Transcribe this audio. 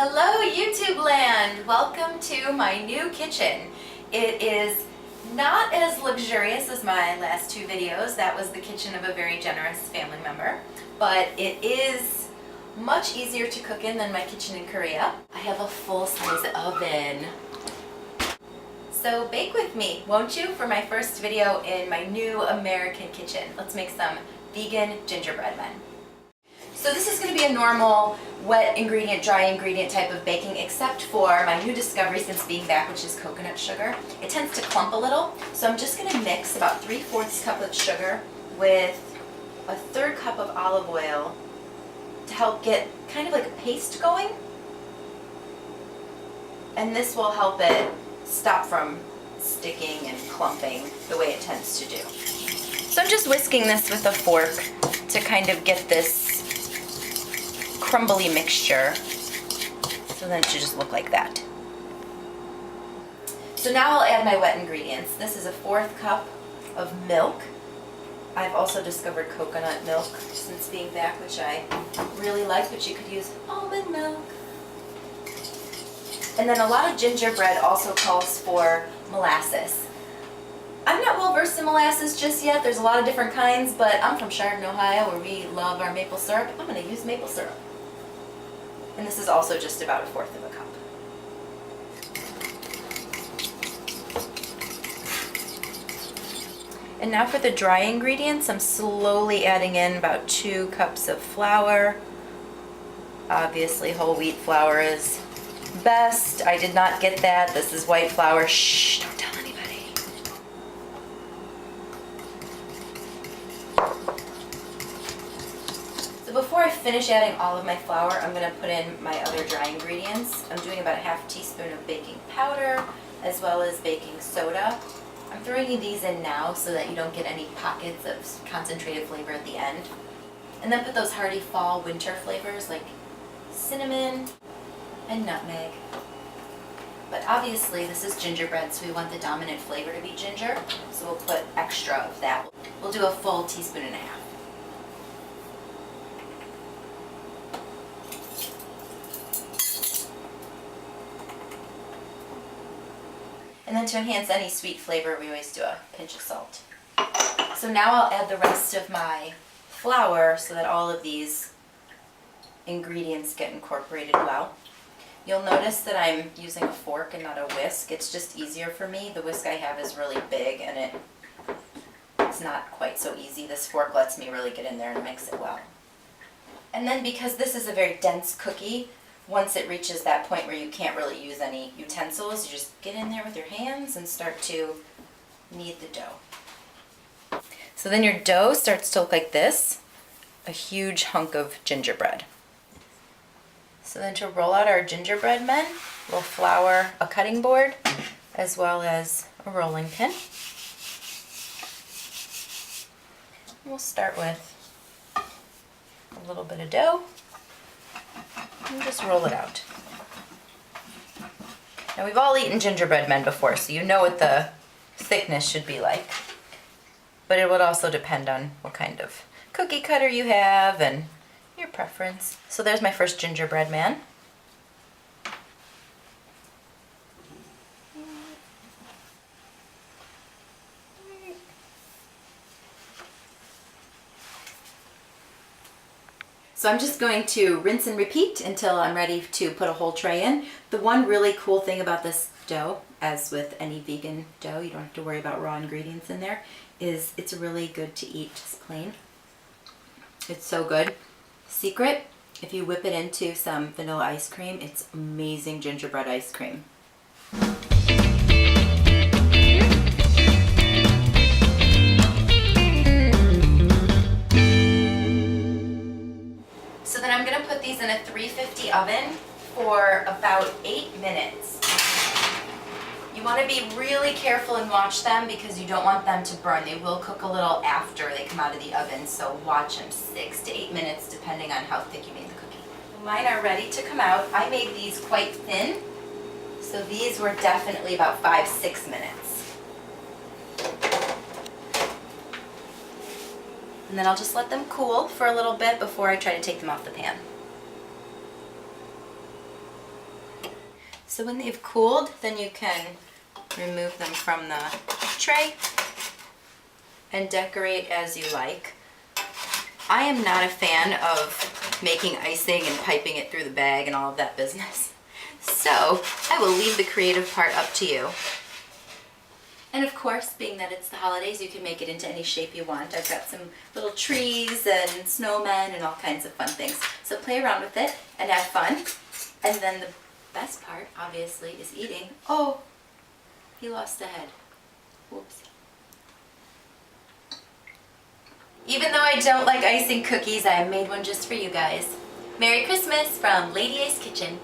Hello YouTube land! Welcome to my new kitchen. It is not as luxurious as my last two videos. That was the kitchen of a very generous family member. But it is much easier to cook in than my kitchen in Korea. I have a full-size oven. So bake with me, won't you, for my first video in my new American kitchen. Let's make some vegan gingerbread men. So this is going to be a normal wet ingredient, dry ingredient type of baking, except for my new discovery since being back, which is coconut sugar. It tends to clump a little, so I'm just going to mix about 3/4 cup of sugar with a 1/3 cup of olive oil to help get kind of like a paste going. And this will help it stop from sticking and clumping the way it tends to do. So I'm just whisking this with a fork to kind of get this crumbly mixture, so then it should just look like that. So now I'll add my wet ingredients. This is a 1/4 cup of milk. I've also discovered coconut milk since being back, which I really like, but you could use almond milk. And then a lot of gingerbread also calls for molasses. I'm not well versed in molasses just yet. There's a lot of different kinds, but I'm from Chardon, Ohio, where we love our maple syrup. I'm going to use maple syrup. And this is also just about 1/4 of a cup. And now for the dry ingredients, I'm slowly adding in about 2 cups of flour. Obviously whole wheat flour is best. I did not get that. This is white flour. Shh, don't tell anybody. So before I finish adding all of my flour, I'm going to put in my other dry ingredients. I'm doing about a 1/2 teaspoon of baking powder as well as baking soda. I'm throwing these in now so that you don't get any pockets of concentrated flavor at the end. And then put those hearty fall winter flavors like cinnamon and nutmeg. But obviously this is gingerbread, so we want the dominant flavor to be ginger, so we'll put extra of that. We'll do a full 1.5 teaspoons. And then to enhance any sweet flavor, we always do a pinch of salt. So now I'll add the rest of my flour so that all of these ingredients get incorporated well. You'll notice that I'm using a fork and not a whisk. It's just easier for me. The whisk I have is really big and it's not quite so easy. This fork lets me really get in there and mix it well. And then because this is a very dense cookie, once it reaches that point where you can't really use any utensils, you just get in there with your hands and start to knead the dough. So then your dough starts to look like this, a huge hunk of gingerbread. So then to roll out our gingerbread men, we'll flour a cutting board as well as a rolling pin. We'll start with a little bit of dough and just roll it out. Now we've all eaten gingerbread men before, so you know what the thickness should be like. But it would also depend on what kind of cookie cutter you have and your preference. So there's my first gingerbread man. So I'm just going to rinse and repeat until I'm ready to put a whole tray in. The one really cool thing about this dough, as with any vegan dough, you don't have to worry about raw ingredients in there, is it's really good to eat just plain. It's so good. Secret, if you whip it into some vanilla ice cream, it's amazing gingerbread ice cream. So then I'm going to put these in a 350 oven for about 8 minutes. You want to be really careful and watch them because you don't want them to burn. They will cook a little after they come out of the oven, so watch them 6 to 8 minutes depending on how thick you made the cookie. Mine are ready to come out. I made these quite thin, so these were definitely about 5-6 minutes. And then I'll just let them cool for a little bit before I try to take them off the pan. So when they've cooled, then you can remove them from the tray and decorate as you like. I am not a fan of making icing and piping it through the bag and all of that business. So I will leave the creative part up to you. And of course, being that it's the holidays, you can make it into any shape you want. I've got some little trees and snowmen and all kinds of fun things. So play around with it and have fun. And then the best part, obviously, is eating. Oh, he lost a head. Whoops. Even though I don't like icing cookies, I made one just for you guys. Merry Christmas from Ladyacekitchen.